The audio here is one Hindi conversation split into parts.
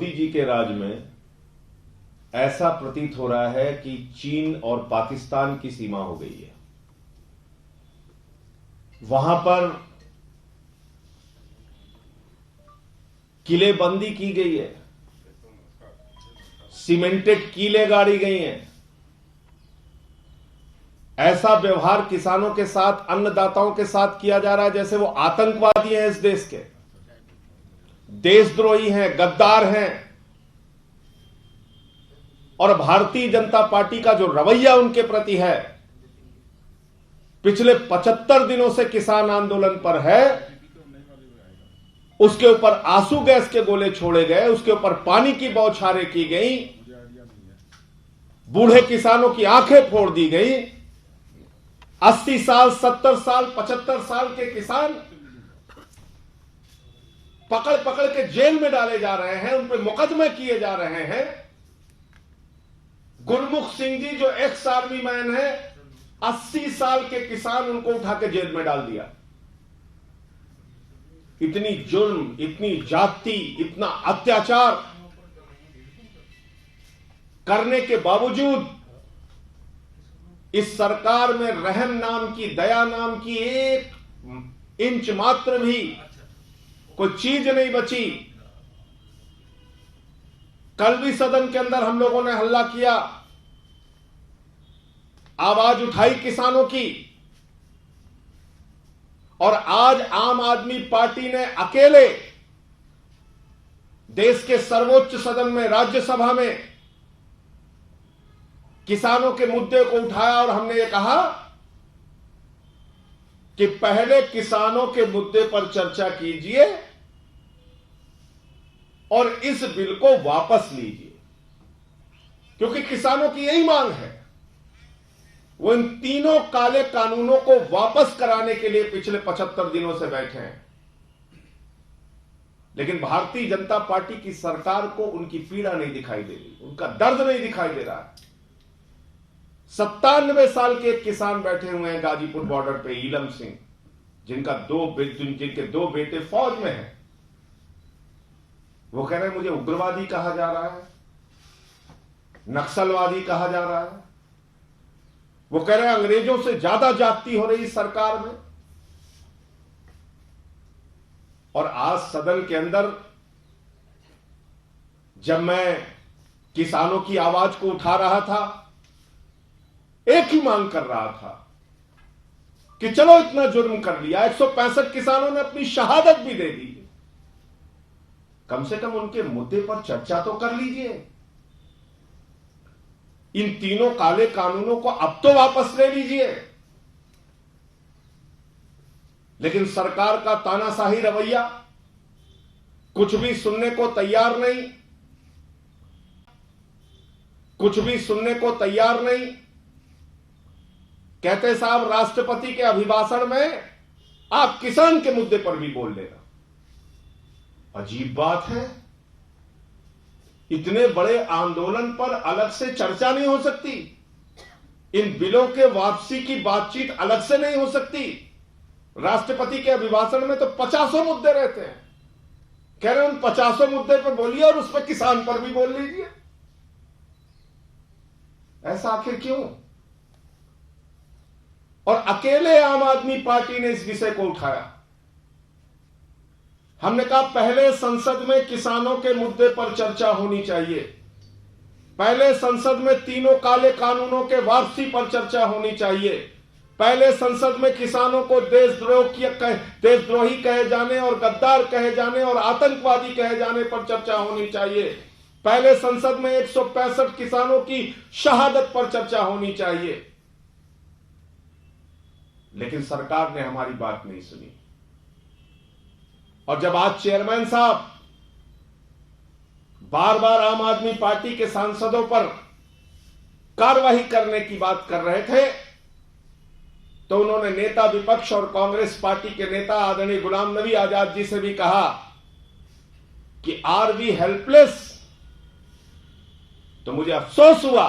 मोदी जी के राज में ऐसा प्रतीत हो रहा है कि चीन और पाकिस्तान की सीमा हो गई है। वहां पर किलेबंदी की गई है, सीमेंटेड कीलें गाड़ी गई हैं। ऐसा व्यवहार किसानों के साथ, अन्नदाताओं के साथ किया जा रहा है जैसे वो आतंकवादी हैं, इस देश के देशद्रोही हैं, गद्दार हैं। और भारतीय जनता पार्टी का जो रवैया उनके प्रति है, पिछले 75 दिनों से किसान आंदोलन पर है, उसके ऊपर आंसू गैस के गोले छोड़े गए, उसके ऊपर पानी की बौछारें की गई, बूढ़े किसानों की आंखें फोड़ दी गई। 80 साल, 70 साल, 75 साल के किसान पकड़ पकड़ के जेल में डाले जा रहे हैं, उन पर मुकदमे किए जा रहे हैं। गुरमुख सिंह जी जो एक्स आर्मी मैन है, 80 साल के किसान, उनको उठा के जेल में डाल दिया। इतनी जुर्म, इतनी जाति, इतना अत्याचार करने के बावजूद इस सरकार में रहम नाम की, दया नाम की एक इंच मात्र भी कोई चीज नहीं बची। कल भी सदन के अंदर हम लोगों ने हल्ला किया, आवाज उठाई किसानों की, और आज आम आदमी पार्टी ने अकेले देश के सर्वोच्च सदन में, राज्यसभा में किसानों के मुद्दे को उठाया और हमने ये कहा कि पहले किसानों के मुद्दे पर चर्चा कीजिए और इस बिल को वापस लीजिए, क्योंकि किसानों की यही मांग है। वो इन तीनों काले कानूनों को वापस कराने के लिए पिछले 75 दिनों से बैठे हैं, लेकिन भारतीय जनता पार्टी की सरकार को उनकी पीड़ा नहीं दिखाई दे रही, उनका दर्द नहीं दिखाई दे रहा। 97 साल के एक किसान बैठे हुए हैं गाजीपुर बॉर्डर पे, ईलम सिंह, जिनके दो बेटे फौज में हैं। वो कह रहे हैं मुझे उग्रवादी कहा जा रहा है, नक्सलवादी कहा जा रहा है। वो कह रहे हैं अंग्रेजों से ज्यादा जाति हो रही सरकार में। और आज सदन के अंदर जब मैं किसानों की आवाज को उठा रहा था, एक ही मांग कर रहा था कि चलो इतना जुर्म कर लिया, 165 किसानों ने अपनी शहादत भी दे दी, कम से कम उनके मुद्दे पर चर्चा तो कर लीजिए। इन तीनों काले कानूनों को अब तो वापस ले लीजिए। लेकिन सरकार का तानाशाही रवैया, कुछ भी सुनने को तैयार नहीं, कुछ भी सुनने को तैयार नहीं। कहते साहब राष्ट्रपति के अभिभाषण में आप किसान के मुद्दे पर भी बोल लेना। अजीब बात है, इतने बड़े आंदोलन पर अलग से चर्चा नहीं हो सकती, इन बिलों के वापसी की बातचीत अलग से नहीं हो सकती। राष्ट्रपति के अभिभाषण में तो 50 मुद्दे रहते हैं, कह रहे हैं उन 50 मुद्दे पर बोलिए और उस पर किसान पर भी बोल लीजिए। ऐसा आखिर क्यों? और अकेले आम आदमी पार्टी ने इस विषय को उठाया। हमने कहा पहले संसद में किसानों के मुद्दे पर चर्चा होनी चाहिए, पहले संसद में तीनों काले कानूनों के वापसी पर चर्चा होनी चाहिए, पहले संसद में किसानों को देशद्रोही कहे जाने और गद्दार कहे जाने और आतंकवादी कहे जाने पर चर्चा होनी चाहिए, पहले संसद में 165 किसानों की शहादत पर चर्चा होनी चाहिए। लेकिन सरकार ने हमारी बात नहीं सुनी। और जब आज चेयरमैन साहब बार बार आम आदमी पार्टी के सांसदों पर कार्रवाई करने की बात कर रहे थे, तो उन्होंने नेता विपक्ष और कांग्रेस पार्टी के नेता आदरणीय गुलाम नबी आजाद जी से भी कहा कि आर वी हेल्पलेस। तो मुझे अफसोस हुआ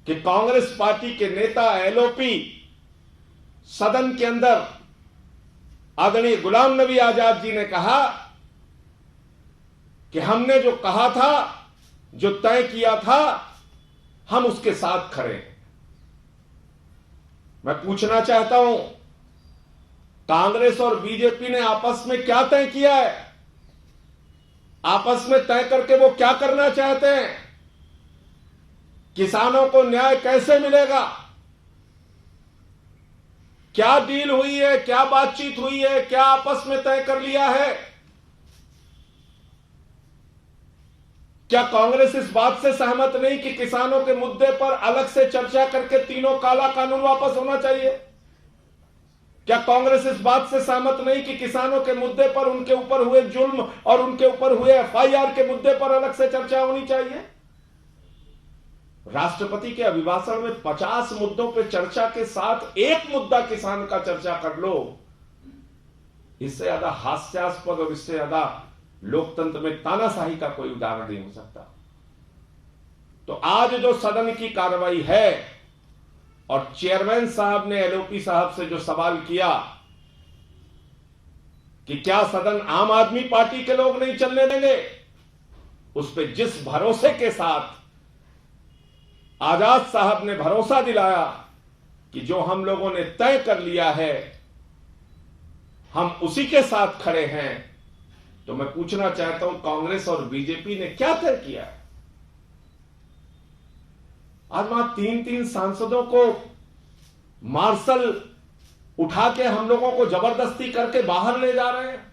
कि कांग्रेस पार्टी के नेता एलओपी सदन के अंदर आदरणीय गुलाम नबी आजाद जी ने कहा कि हमने जो कहा था, जो तय किया था, हम उसके साथ खड़े हैं। मैं पूछना चाहता हूं, कांग्रेस और बीजेपी ने आपस में क्या तय किया है? आपस में तय करके वो क्या करना चाहते हैं? किसानों को न्याय कैसे मिलेगा? क्या डील हुई है? क्या बातचीत हुई है? क्या आपस में तय कर लिया है? क्या कांग्रेस इस बात से सहमत नहीं कि किसानों के मुद्दे पर अलग से चर्चा करके तीनों काला कानून वापस होना चाहिए? क्या कांग्रेस इस बात से सहमत नहीं कि किसानों के मुद्दे पर, उनके ऊपर हुए जुल्म और उनके ऊपर हुए एफआईआर के मुद्दे पर अलग से चर्चा होनी चाहिए? राष्ट्रपति के अभिभाषण में 50 मुद्दों पर चर्चा के साथ एक मुद्दा किसान का चर्चा कर लो, इससे ज्यादा हास्यास्पद और इससे ज्यादा लोकतंत्र में तानाशाही का कोई उदाहरण नहीं हो सकता। तो आज जो सदन की कार्रवाई है और चेयरमैन साहब ने एलओपी साहब से जो सवाल किया कि क्या सदन आम आदमी पार्टी के लोग नहीं चलने देंगे, उस पर जिस भरोसे के साथ आजाद साहब ने भरोसा दिलाया कि जो हम लोगों ने तय कर लिया है हम उसी के साथ खड़े हैं, तो मैं पूछना चाहता हूं कांग्रेस और बीजेपी ने क्या तय किया है? आज वहां 3-3 सांसदों को मार्शल उठा के हम लोगों को जबरदस्ती करके बाहर ले जा रहे हैं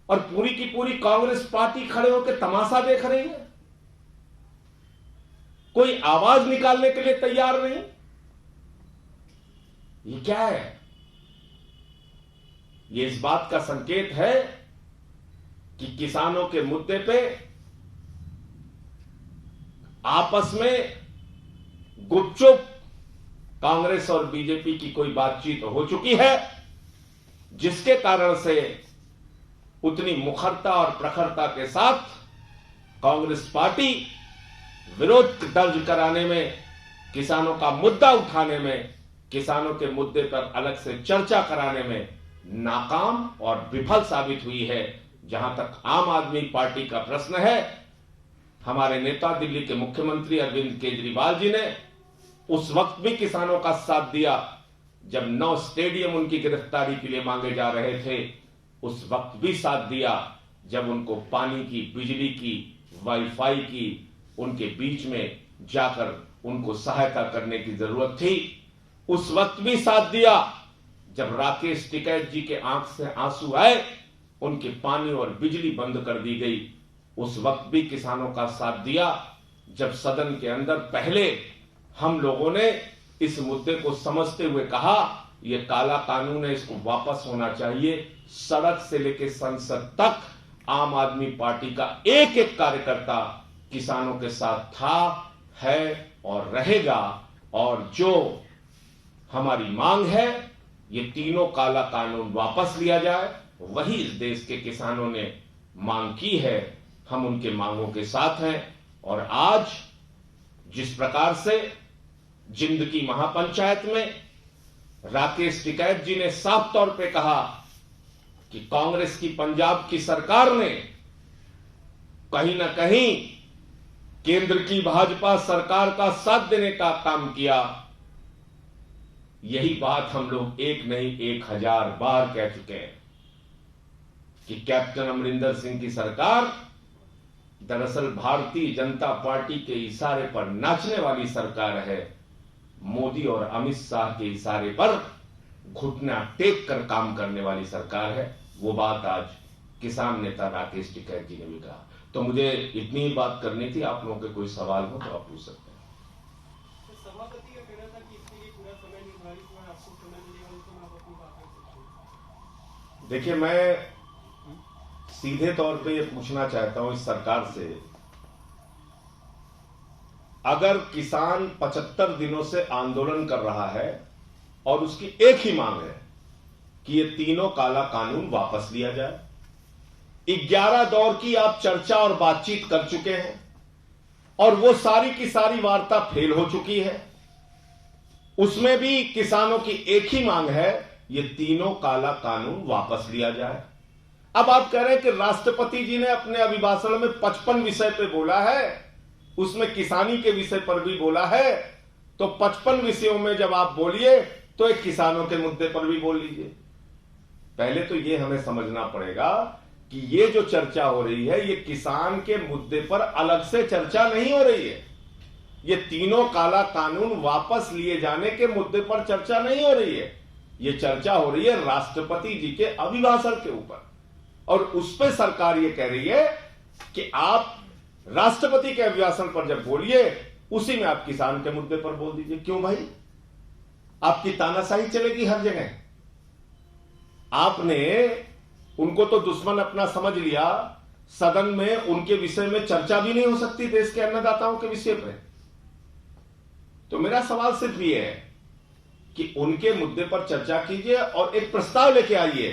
और पूरी की पूरी कांग्रेस पार्टी खड़े होकर तमाशा देख रही है। कोई आवाज निकालने के लिए तैयार नहीं। ये क्या है? ये इस बात का संकेत है कि किसानों के मुद्दे पे आपस में गुपचुप कांग्रेस और बीजेपी की कोई बातचीत हो चुकी है, जिसके कारण से उतनी मुखरता और प्रखरता के साथ कांग्रेस पार्टी विरोध दर्ज कराने में, किसानों का मुद्दा उठाने में, किसानों के मुद्दे पर अलग से चर्चा कराने में नाकाम और विफल साबित हुई है। जहां तक आम आदमी पार्टी का प्रश्न है, हमारे नेता दिल्ली के मुख्यमंत्री अरविंद केजरीवाल जी ने उस वक्त भी किसानों का साथ दिया जब 9 स्टेडियम उनकी गिरफ्तारी के लिए मांगे जा रहे थे। उस वक्त भी साथ दिया जब उनको पानी की, बिजली की, वाईफाई की, उनके बीच में जाकर उनको सहायता करने की जरूरत थी। उस वक्त भी साथ दिया जब राकेश टिकैत जी के आंख से आंसू आए, उनके पानी और बिजली बंद कर दी गई। उस वक्त भी किसानों का साथ दिया जब सदन के अंदर पहले हम लोगों ने इस मुद्दे को समझते हुए कहा यह काला कानून है, इसको वापस होना चाहिए। सड़क से लेकर संसद तक आम आदमी पार्टी का एक एक कार्यकर्ता किसानों के साथ था, है और रहेगा। और जो हमारी मांग है, ये तीनों काला कानून वापस लिया जाए, वही इस देश के किसानों ने मांग की है। हम उनके मांगों के साथ हैं। और आज जिस प्रकार से जिंद की महापंचायत में राकेश टिकैत जी ने साफ तौर पे कहा कि कांग्रेस की पंजाब की सरकार ने कहीं ना कहीं केंद्र की भाजपा सरकार का साथ देने का काम किया, यही बात हम लोग एक नहीं 1000 बार कह चुके हैं कि कैप्टन अमरिंदर सिंह की सरकार दरअसल भारतीय जनता पार्टी के इशारे पर नाचने वाली सरकार है। मोदी और अमित शाह के इशारे पर घुटना टेक कर काम करने वाली सरकार है। वो बात आज किसान नेता राकेश टिकैत जी ने भी कहा। तो मुझे इतनी ही बात करनी थी। आप लोगों के कोई सवाल हो तो आप पूछ सकते हैं। सभापति का कहना था कि इसके लिए पूरा समय निर्धारित हुआ, आपको समय मिलेगा तो आप अपनी बात कर सकते हैं। देखिए, मैं सीधे तौर पे ये पूछना चाहता हूं इस सरकार से, अगर किसान 75 दिनों से आंदोलन कर रहा है और उसकी एक ही मांग है कि ये तीनों काला कानून वापस लिया जाए, 11 दौर की आप चर्चा और बातचीत कर चुके हैं और वो सारी की सारी वार्ता फेल हो चुकी है, उसमें भी किसानों की एक ही मांग है, ये तीनों काला कानून वापस लिया जाए। अब आप कह रहे हैं कि राष्ट्रपति जी ने अपने अभिभाषण में 55 विषय पे बोला है, उसमें किसानी के विषय पर भी बोला है, तो 55 विषयों में जब आप बोलिए तो एक किसानों के मुद्दे पर भी बोल लीजिए। पहले तो ये हमें समझना पड़ेगा कि ये जो चर्चा हो रही है ये किसान के मुद्दे पर अलग से चर्चा नहीं हो रही है। ये तीनों काला कानून वापस लिए जाने के मुद्दे पर चर्चा नहीं हो रही है। ये चर्चा हो रही है राष्ट्रपति जी के अभिभाषण के ऊपर, और उस पर सरकार ये कह रही है कि आप राष्ट्रपति के अभिभाषण पर जब बोलिए उसी में आप किसान के मुद्दे पर बोल दीजिए। क्यों भाई, आपकी तानाशाही चलेगी हर जगह? आपने उनको तो दुश्मन अपना समझ लिया, सदन में उनके विषय में चर्चा भी नहीं हो सकती देश के अन्नदाताओं के विषय पर। तो मेरा सवाल सिर्फ ये है कि उनके मुद्दे पर चर्चा कीजिए और एक प्रस्ताव लेके आइए।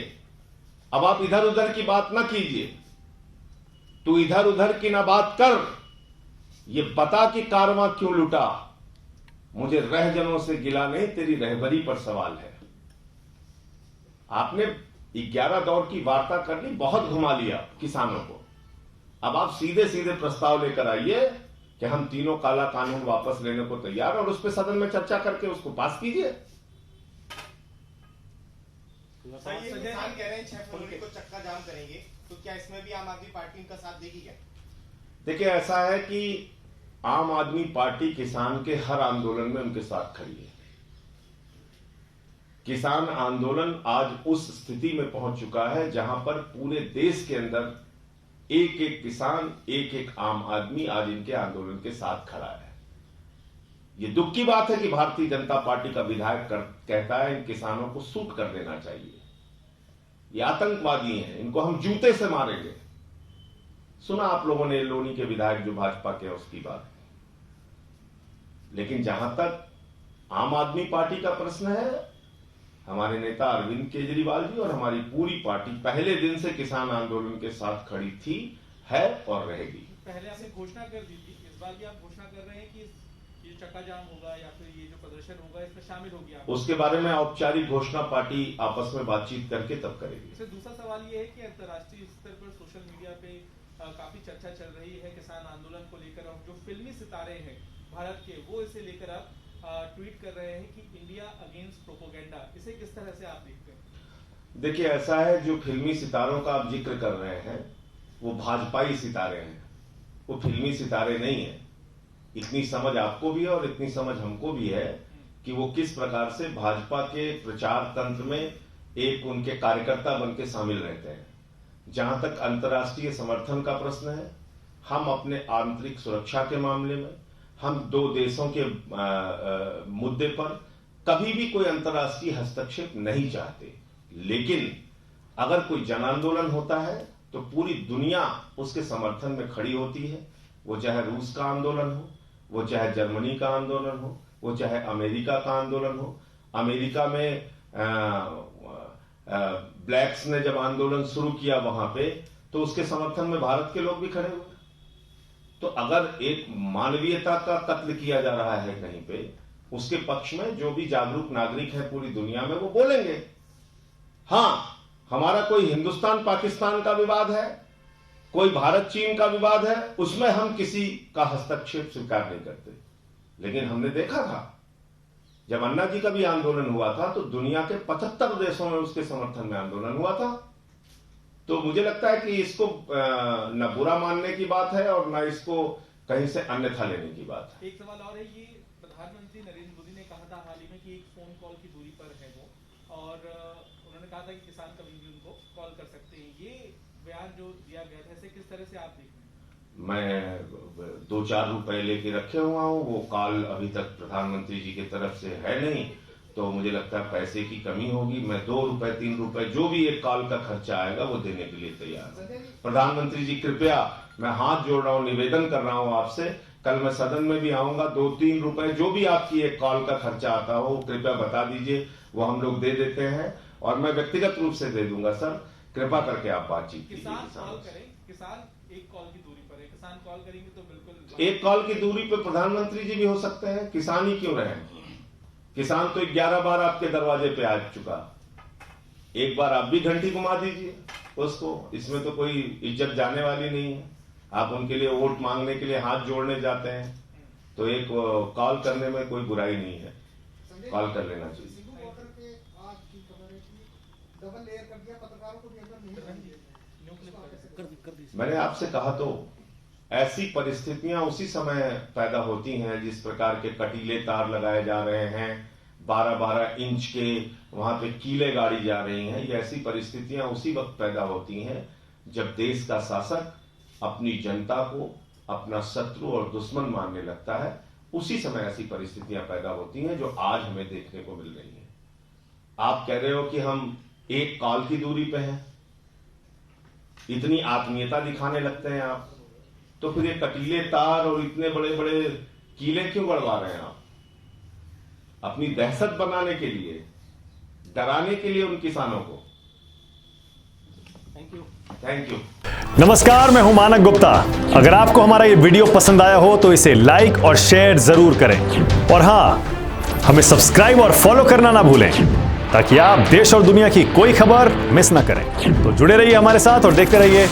अब आप इधर उधर की बात ना कीजिए, तू इधर उधर की ना बात कर, ये बता कि कारवां क्यों लुटा। मुझे रहजनों से गिला नहीं, तेरी रहबरी पर सवाल है। आपने 11 दौर की वार्ता कर ली, बहुत घुमा लिया किसानों को। अब आप सीधे सीधे प्रस्ताव लेकर आइए कि हम तीनों काला कानून वापस लेने को तैयार, और उस पर सदन में चर्चा करके उसको पास कीजिए। किसान कह रहे हैं 6 फरवरी को चक्का जाम करेंगे, तो क्या इसमें भी आम आदमी पार्टी इनका साथ देगी क्या? देखिए, ऐसा है कि आम आदमी पार्टी किसान के हर आंदोलन में उनके साथ खड़ी है। किसान आंदोलन आज उस स्थिति में पहुंच चुका है जहां पर पूरे देश के अंदर एक एक किसान, एक एक आम आदमी आज इनके आंदोलन के साथ खड़ा है। ये दुख की बात है कि भारतीय जनता पार्टी का विधायक कहता है इन किसानों को शूट कर देना चाहिए, ये आतंकवादी हैं, इनको हम जूते से मारेंगे। सुना आप लोगों ने लोनी के विधायक जो भाजपा के, उसकी बात। लेकिन जहां तक आम आदमी पार्टी का प्रश्न है, हमारे नेता अरविंद केजरीवाल जी और हमारी पूरी पार्टी पहले दिन से किसान आंदोलन के साथ खड़ी थी, है और रहेगी। पहले आपने घोषणा कर दी थी, इस बार भी आप घोषणा कर रहे हैं कि ये चक्का जाम होगा या फिर ये जो प्रदर्शन होगा इसमें शामिल होगी आप? उसके बारे में औपचारिक घोषणा पार्टी आपस में बातचीत करके तब करेगी। इससे दूसरा सवाल ये है कि अंतर्राष्ट्रीय स्तर पर सोशल मीडिया पे काफी चर्चा चल रही है किसान आंदोलन को लेकर, और जो फिल्मी सितारे हैं भारत के, वो इसे लेकर आप ट्वीट कर रहे हैं कि इंडिया अगेंस्ट प्रोपोगेंडा। इसे किस तरह से आप देखते हैं? देखिए, ऐसा है, जो फिल्मी सितारों का आप जिक्र कर रहे हैं वो भाजपाई सितारे हैं, वो फिल्मी सितारे नहीं है। इतनी समझ आपको भी है और इतनी समझ हमको भी है कि वो किस प्रकार से भाजपा के प्रचार तंत्र में एक उनके कार्यकर्ता बन के शामिल रहते हैं। जहां तक अंतर्राष्ट्रीय समर्थन का प्रश्न है, हम अपने आंतरिक सुरक्षा के मामले में, हम दो देशों के मुद्दे पर कभी भी कोई अंतर्राष्ट्रीय हस्तक्षेप नहीं चाहते। लेकिन अगर कोई जन आंदोलन होता है तो पूरी दुनिया उसके समर्थन में खड़ी होती है। वो चाहे रूस का आंदोलन हो, वो चाहे जर्मनी का आंदोलन हो, वो चाहे अमेरिका का आंदोलन हो। अमेरिका में ब्लैक्स ने जब आंदोलन शुरू किया वहां पे, तो उसके समर्थन में भारत के लोग भी खड़े हुए। तो अगर एक मानवीयता का कत्ल किया जा रहा है कहीं पे, उसके पक्ष में जो भी जागरूक नागरिक है पूरी दुनिया में, वो बोलेंगे। हां, हमारा कोई हिंदुस्तान पाकिस्तान का विवाद है, कोई भारत चीन का विवाद है, उसमें हम किसी का हस्तक्षेप स्वीकार नहीं करते। लेकिन हमने देखा था जब अन्ना जी का भी आंदोलन हुआ था तो दुनिया के 75 देशों में उसके समर्थन में आंदोलन हुआ था। तो मुझे लगता है कि इसको न बुरा मानने की बात है और न इसको कहीं से अन्यथा लेने की बात है। एक सवाल और है, ये प्रधानमंत्री नरेंद्र मोदी ने कहा था हाल ही में कि एक फोन कॉल की दूरी पर है वो, और उन्होंने कहा था कि किसान कभी भी उनको कॉल कर सकते हैं। ये बयान जो दिया गया था, इसे किस तरह से आप देखते हैं? मैं 2-4 रुपए लेके रखे हुआ हूं, वो कॉल अभी तक प्रधानमंत्री जी की तरफ से है नहीं, तो मुझे लगता है पैसे की कमी होगी। मैं 2 रुपए 3 रुपए जो भी एक कॉल का खर्चा आएगा वो देने के लिए तैयार हूं। प्रधानमंत्री जी कृपया, मैं हाथ जोड़ रहा हूं, निवेदन कर रहा हूं आपसे, कल मैं सदन में भी आऊंगा, 2-3 रुपए जो भी आपकी एक कॉल का खर्चा आता हो कृपया बता दीजिए, वो हम लोग दे देते हैं और मैं व्यक्तिगत रूप से दे दूंगा। सर कृपा करके आप बातचीत कीजिए। किसान कॉल करें, किसान एक कॉल की दूरी पर है, किसान कॉल करेंगे तो बिल्कुल एक कॉल की दूरी पे प्रधानमंत्री जी भी हो सकते हैं, किसान ही क्यों रहे? किसान तो 11 बार आपके दरवाजे पे आ चुका। एक बार आप भी घंटी घुमा दीजिए उसको, इसमें तो कोई इज्जत जाने वाली नहीं है। आप उनके लिए वोट मांगने के लिए हाथ जोड़ने जाते हैं तो एक कॉल करने में कोई बुराई नहीं है, कॉल कर लेना चाहिए। मैंने आपसे कहा तो ऐसी परिस्थितियां उसी समय पैदा होती हैं जिस प्रकार के कटीले तार लगाए जा रहे हैं, 12-12 इंच के वहां पे कीले गाड़ी जा रही हैं। ये ऐसी परिस्थितियां उसी वक्त पैदा होती हैं जब देश का शासक अपनी जनता को अपना शत्रु और दुश्मन मानने लगता है। उसी समय ऐसी परिस्थितियां पैदा होती हैं जो आज हमें देखने को मिल रही हैं। आप कह रहे हो कि हम एक कॉल की दूरी पे हैं, इतनी आत्मीयता दिखाने लगते हैं आप, तो फिर ये कटीले तार और इतने बड़े बड़े कीले क्यों गड़वा रहे हैं आप? अपनी दहशत बनाने के लिए, डराने के लिए उन किसानों को। Thank you. नमस्कार, मैं हूं मानक गुप्ता। अगर आपको हमारा ये वीडियो पसंद आया हो तो इसे लाइक और शेयर जरूर करें, और हां, हमें सब्सक्राइब और फॉलो करना ना भूलें ताकि आप देश और दुनिया की कोई खबर मिस ना करें। तो जुड़े रहिए हमारे साथ और देखते रहिए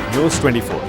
न्यूज़ 24।